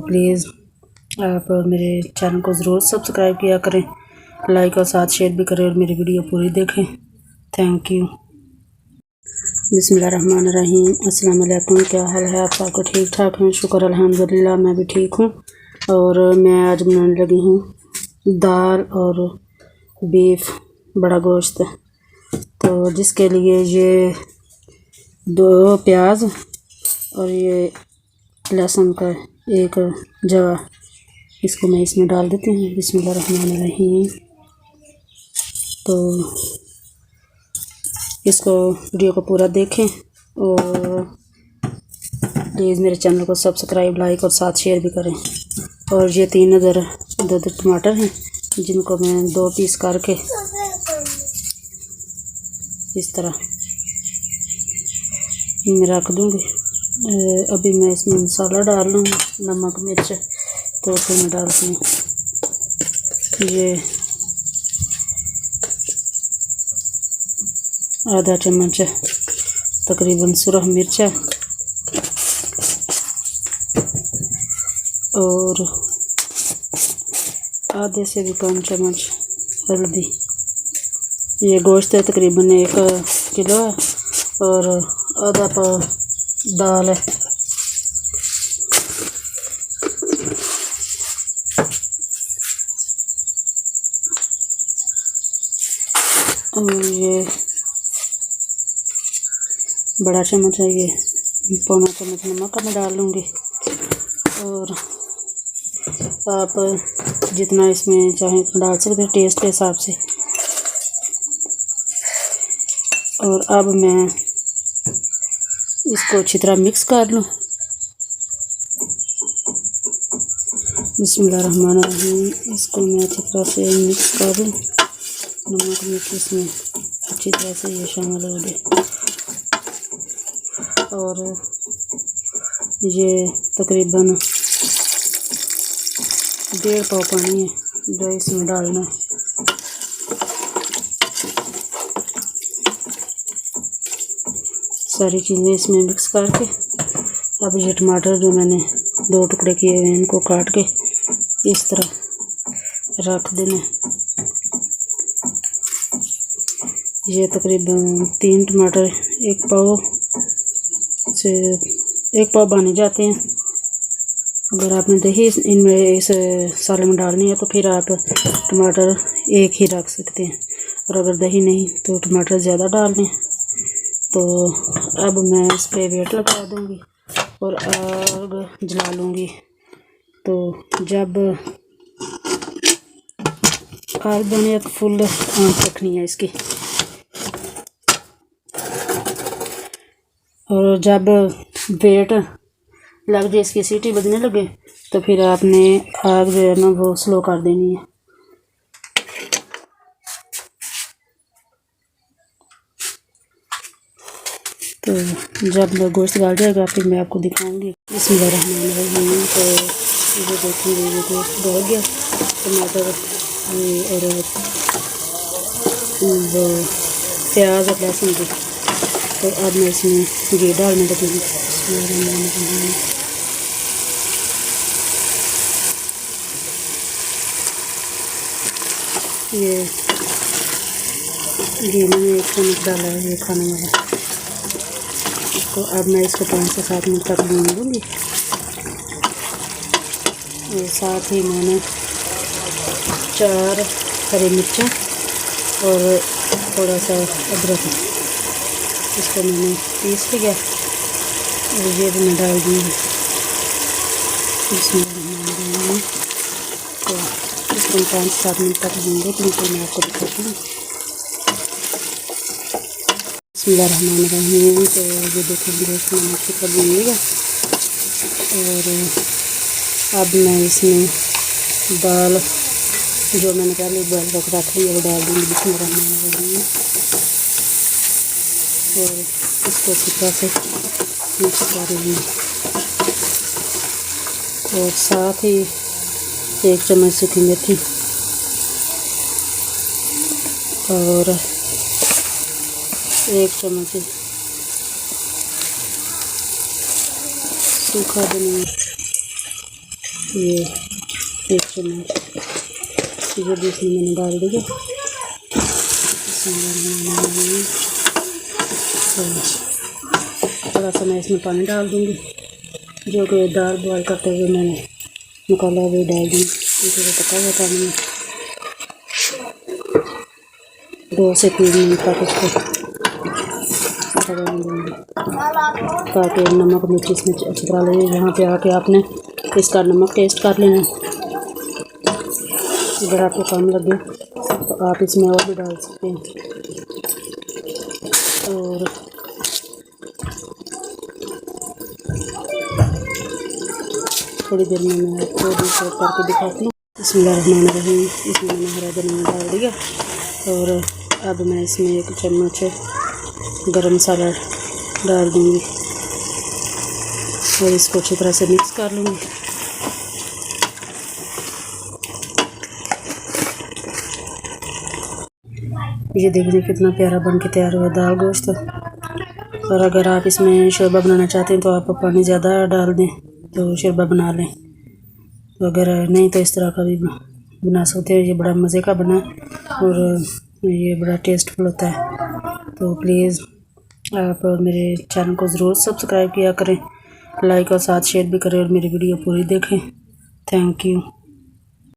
तो प्लीज़ आप मेरे चैनल को ज़रूर सब्सक्राइब किया करें, लाइक और साथ शेयर भी करें और मेरी वीडियो पूरी देखें। Thank you. बिस्मिल्लाहिर्रहमानिर्रहीम। अस्सलाम वालेकुम। क्या हाल है आप सबको? ठीक ठाक हैं? शुक्र अल्हम्दुलिल्लाह, मैं भी ठीक हूँ। और मैं आज बनाने लगी हूँ दाल और बीफ बड़ा गोश्त। तो जिसके लिए ये 2 प्याज और ये लहसुन का 1 जवा, इसको मैं इसमें डाल देती हूँ। बिस्मिल्लाहिर्रहमानिर्रहीम। तो इसको वीडियो को पूरा देखें और प्लीज़ मेरे चैनल को सब्सक्राइब, लाइक और साथ शेयर भी करें। और ये 3 अदद टमाटर हैं जिनको मैं 2 पीस करके इस तरह मैं रख दूँगी। अभी मैं इसमें मसाला डाल लूँ, नमक मिर्च, तो फिर मैं डालती हूँ ये आधा चम्मच तकरीबन सुरख मिर्च और आधे से भी कम चम्मच हल्दी। ये गोश्त है तकरीबन 1 किलो है और आधा पाव दाल है। और ये बड़ा चम्मच है, ये पौना चम्मच नमक का मैं डाल लूँगी। और आप जितना इसमें चाहें तो डाल सकते हैं टेस्ट के हिसाब से। और अब मैं इसको अच्छी तरह मिक्स कर लूँ। बिस्मिल्लाहिर्रहमानिर्रहीम। इसको मैं अच्छी तरह से मिक्स कर लूँ। नमक मिर्च इसमें अच्छी तरह से ये शामिल हो गए। और ये तकरीबन 1.5 पाव पानी है जो इसमें डालना है। सारी चीज़ें इसमें मिक्स करके अब ये टमाटर जो मैंने 2 टुकड़े किए हुए हैं इनको काट के इस तरह रख देना। ये तकरीबन 3 टमाटर 1 पाव से 1 पाव बन जाते हैं। अगर आपने दही इनमें इस साले में डालनी है तो फिर आप टमाटर 1 ही रख सकते हैं, और अगर दही नहीं तो टमाटर ज़्यादा डाल दें। तो अब मैं इस पर वेट लगा दूँगी और आग जला लूँगी। तो जब आग बने एक फुल आँच रखनी है इसकी, और जब वेट लग जाए, इसकी सीटी बजने लगे, तो फिर आपने आग जो है ना वो स्लो कर देनी है। तो जब गोश्त गल जाएगा फिर मैं आपको दिखाऊंगी। बिस्मिल्लाहिर्रहमानिर्रहीम। तो ये देखेंगे ये गोश्त गल गया, टमाटर और वो प्याज और लहसुन की। तो अब मैं इसमें घी डालने लगी हूँ। ये घी मैंने 1 चम्मच डाला है, ये खाने वाला। तो अब मैं इसको 5 से 7 मिनट तक भून दूँगी। और साथ ही मैंने 4 हरी मिर्चें और थोड़ा सा अदरक, इसको मैंने पीस लिया और ये भी मैं डाल दूँगी। इसमें तो इसको 5 से 7 मिनट तक भून देती हूँ, तो मैं आपको दिखाती हूँ। बिस्मिल्लाहिर्रहमानिर्रहीम। तो ये देखें गोश्त मैंने अच्छी तरह भून लिया। और अब मैं इसमें दाल जो मैंने पहले बॉयल करके रख ली है वो डाल दूँगी। बिस्मिल्लाहिर्रहमानिर्रहीम। और इसको अच्छी तरह से मिक्स कर लूँगी। और साथ ही 1 चम्मच सूखी मेथी और 1 चम्मच सूखा धनिया ये 1 चम्मच ये भी इसमें मैंने डाल दिया। थोड़ा सा मैं इसमें पानी डाल दूँगी, जो कि दाल बॉयल करते हुए मैंने निकाला हुआ डाल दी। इसे पका हुआ पानी में 2 से 3 मिनट तक उसको पकाने दूँगी ताकि नमक मिर्च इसमें अच्छी तरह लगे। यहाँ पे आके आपने इसका नमक टेस्ट कर लेना। अगर आपको कम लगे तो आप इसमें और भी डाल सकते हैं। और थोड़ी देर में मैं आपको डिश आउट करके दिखाती हूँ। बिस्मिल्लाहिर्रहमानिर्रहीम। इसमें मैंने हरा धनिया डाल दिया और अब मैं इसमें 1 चम्मच गरम मसाला डाल दूँगी और इसको अच्छी तरह से मिक्स कर लूँगी। ये देखिए कितना प्यारा बन के तैयार हुआ दाल गोश्त। और अगर आप इसमें शोरबा बनाना चाहते हैं तो आप पानी ज़्यादा डाल दें तो शोरबा बना लें। तो अगर नहीं तो इस तरह का भी बना सकते हैं। ये बड़ा मज़े का बना और ये बड़ा टेस्टफुल होता है। तो प्लीज़ आप मेरे चैनल को ज़रूर सब्सक्राइब किया करें, लाइक और साथ शेयर भी करें और मेरी वीडियो पूरी देखें। Thank you.